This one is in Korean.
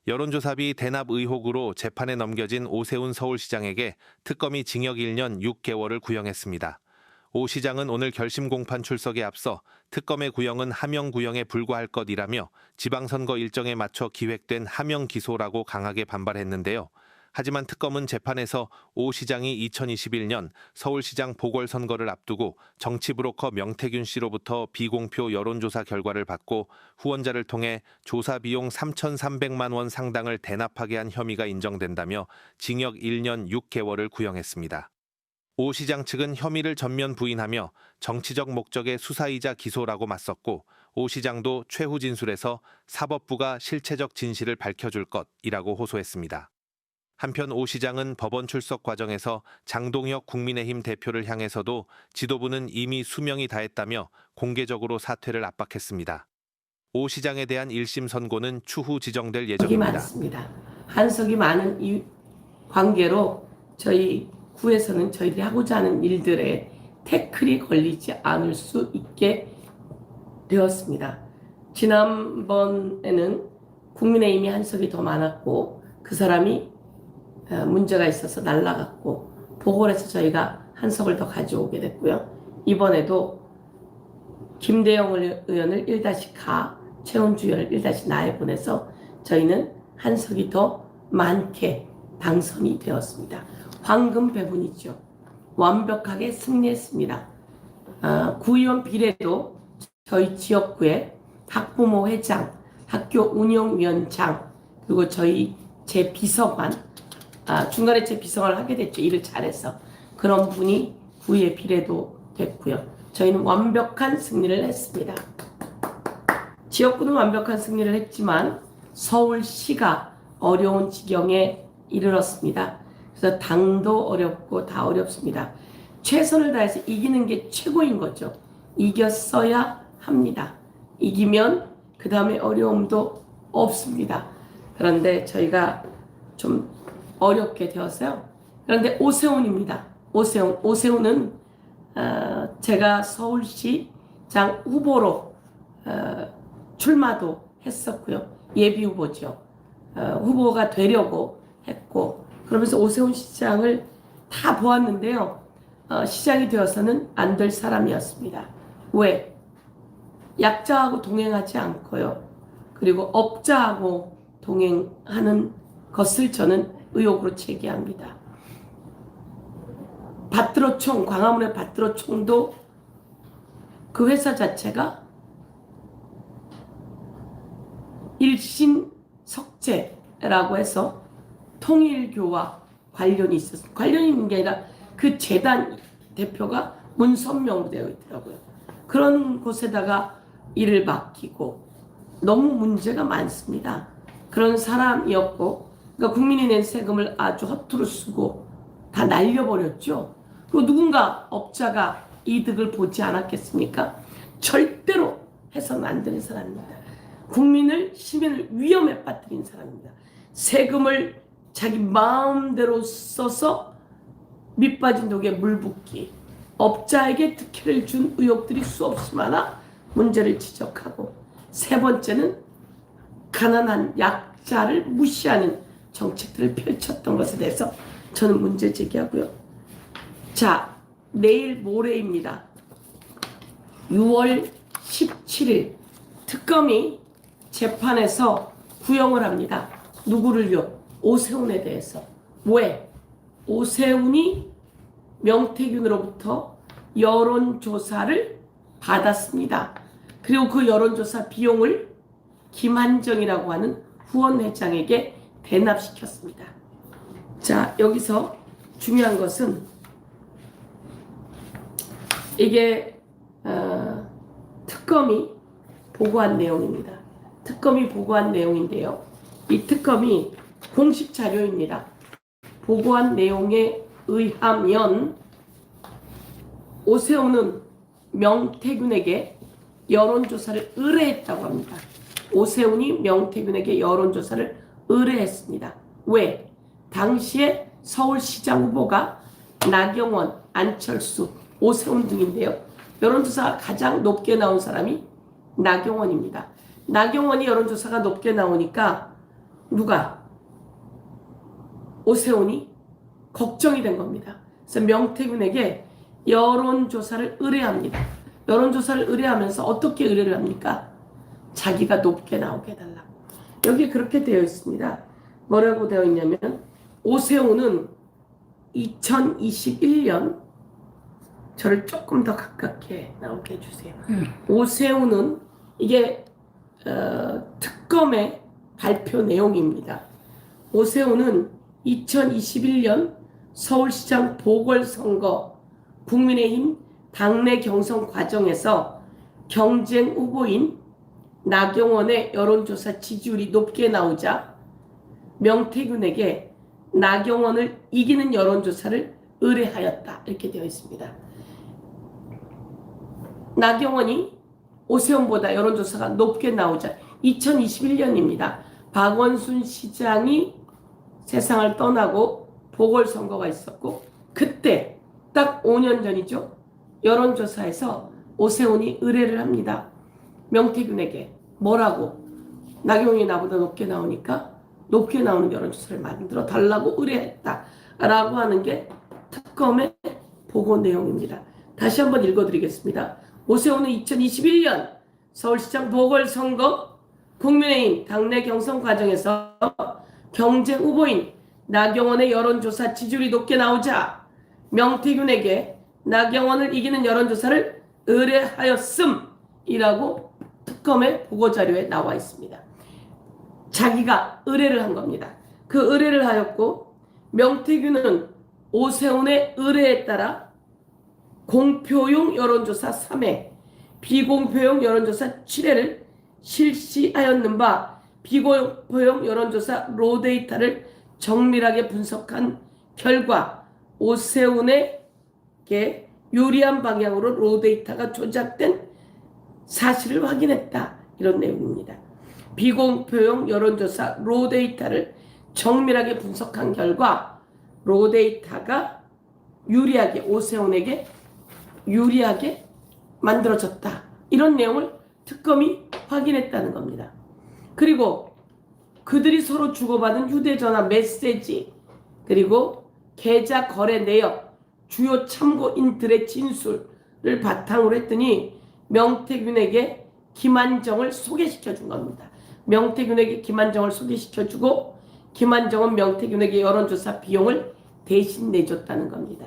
여론조사비 대납 의혹으로 재판에 넘겨진 오세훈 서울시장에게 특검이 징역 1년 6개월을 구형했습니다. 오 시장은 오늘 결심 공판 출석에 앞서 특검의 구형은 하명 구형에 불과할 것이라며 지방선거 일정에 맞춰 기획된 하명 기소라고 강하게 반발했는데요. 하지만 특검은 재판에서 오 시장이 2021년 서울시장 보궐선거를 앞두고 정치브로커 명태균 씨로부터 비공표 여론조사 결과를 받고 후원자를 통해 조사 비용 3,300만 원 상당을 대납하게 한 혐의가 인정된다며 징역 1년 6개월을 구형했습니다. 오 시장 측은 혐의를 전면 부인하며 정치적 목적의 수사이자 기소라고 맞섰고 오 시장도 최후 진술에서 사법부가 실체적 진실을 밝혀줄 것이라고 호소했습니다. 한편 오 시장은 법원 출석 과정에서 장동혁 국민의힘 대표를 향해서도 지도부는 이미 수명이 다했다며 공개적으로 사퇴를 압박했습니다. 오 시장에 대한 1심 선고는 추후 지정될 예정입니다. 많습니다. 한석이 많은 이 관계로 저희 구에서는 저희들이 하고자 하는 일들에 태클이 걸리지 않을 수 있게 되었습니다. 지난번에는 국민의힘이 한석이 더 많았고 그 사람이 문제가 있어서 날라갔고 보궐에서 저희가 한석을 더 가져오게 됐고요. 이번에도 김대영 의원을 1-가, 최원주 의원을 1-나에 보내서 저희는 한석이 더 많게 당선이 되었습니다. 황금 배분이죠. 완벽하게 승리했습니다. 구의원 비례도 저희 지역구에 학부모 회장, 학교 운영위원장, 그리고 저희 제 비서관, 중간에 제 비서관을 하게 됐죠. 일을 잘해서. 그런 분이 구의 비례도 됐고요. 저희는 완벽한 승리를 했습니다. 지역구는 완벽한 승리를 했지만 서울시가 어려운 지경에 이르렀습니다. 그래서 당도 어렵고 다 어렵습니다. 최선을 다해서 이기는 게 최고인 거죠. 이겼어야 합니다. 이기면 그 다음에 어려움도 없습니다. 그런데 저희가 좀 어렵게 되었어요. 그런데 오세훈입니다. 오세훈은 제가 서울시장 후보로 출마도 했었고요. 예비 후보죠. 후보가 되려고 했고 그러면서 오세훈 시장을 다 보았는데요. 시장이 되어서는 안 될 사람이었습니다. 왜? 약자하고 동행하지 않고요. 그리고 업자하고 동행하는 것을 저는 의혹으로 제기합니다. 받들어총, 광화문의 받들어총도 그 회사 자체가 일신석재라고 해서 통일교와 관련이 있었습니다. 관련이 있는 게 아니라 그 재단 대표가 문선명으로 되어 있더라고요. 그런 곳에다가 일을 맡기고 너무 문제가 많습니다. 그런 사람이었고 그러니까 국민이 낸 세금을 아주 허투루 쓰고 다 날려버렸죠. 그리고 누군가 업자가 이득을 보지 않았겠습니까? 절대로 해서는 안 되는 사람입니다. 국민을, 시민을 위험에 빠뜨린 사람입니다. 세금을 자기 마음대로 써서 밑빠진 독에 물 붓기, 업자에게 특혜를 준 의혹들이 수없이 많아 문제를 지적하고 세 번째는 가난한 약자를 무시하는 정책들을 펼쳤던 것에 대해서 저는 문제 제기하고요. 자, 내일 모레입니다. 6월 17일 특검이 재판에서 구형을 합니다. 누구를요? 오세훈에 대해서. 왜? 오세훈이 명태균으로부터 여론조사를 받았습니다. 그리고 그 여론조사 비용을 김한정이라고 하는 후원회장에게 대납시켰습니다. 자, 여기서 중요한 것은 이게 특검이 보고한 내용입니다. 특검이 보고한 내용인데요. 이 특검이 공식 자료입니다. 보고한 내용에 의하면 오세훈은 명태균에게 여론조사를 의뢰했다고 합니다. 오세훈이 명태균에게 여론조사를 의뢰했습니다. 왜? 당시에 서울시장 후보가 나경원, 안철수, 오세훈 등인데요. 여론조사가 가장 높게 나온 사람이 나경원입니다. 나경원이 여론조사가 높게 나오니까 누가? 오세훈이 걱정이 된 겁니다. 그래서 명태균에게 여론조사를 의뢰합니다. 여론조사를 의뢰하면서 어떻게 의뢰를 합니까? 자기가 높게 나오게 해달라고. 여기 그렇게 되어 있습니다. 뭐라고 되어 있냐면 오세훈은 2021년 저를 조금 더 가깝게 나오게 해주세요. 오세훈은 이게 특검의 발표 내용입니다. 오세훈은 2021년 서울시장 보궐선거 국민의힘 당내 경선 과정에서 경쟁 후보인 나경원의 여론조사 지지율이 높게 나오자 명태균에게 나경원을 이기는 여론조사를 의뢰하였다. 이렇게 되어 있습니다. 나경원이 오세훈보다 여론조사가 높게 나오자 2021년입니다. 박원순 시장이 세상을 떠나고 보궐선거가 있었고 그때 딱 5년 전이죠. 여론조사에서 오세훈이 의뢰를 합니다. 명태균에게 뭐라고? 나경원이 나보다 높게 나오니까 높게 나오는 여론조사를 만들어 달라고 의뢰했다 라고 하는 게 특검의 보고 내용입니다. 다시 한번 읽어드리겠습니다. 오세훈은 2021년 서울시장 보궐선거 국민의힘 당내 경선 과정에서 경쟁 후보인 나경원의 여론조사 지지율이 높게 나오자 명태균에게 나경원을 이기는 여론조사를 의뢰하였음이라고 특검의 보고자료에 나와 있습니다. 자기가 의뢰를 한 겁니다. 그 의뢰를 하였고 명태균은 오세훈의 의뢰에 따라 공표용 여론조사 3회, 비공표용 여론조사 7회를 실시하였는 바 비공표용 여론조사 로 데이터를 정밀하게 분석한 결과 오세훈에게 유리한 방향으로 로 데이터가 조작된 사실을 확인했다. 이런 내용입니다. 비공표용 여론조사 로 데이터를 정밀하게 분석한 결과 로 데이터가 유리하게 오세훈에게 유리하게 만들어졌다. 이런 내용을 특검이 확인했다는 겁니다. 그리고 그들이 서로 주고받은 휴대전화 메시지 그리고 계좌 거래 내역 주요 참고인들의 진술을 바탕으로 했더니 명태균에게 김한정을 소개시켜 준 겁니다. 명태균에게 김한정을 소개시켜 주고 김한정은 명태균에게 여론조사 비용을 대신 내줬다는 겁니다.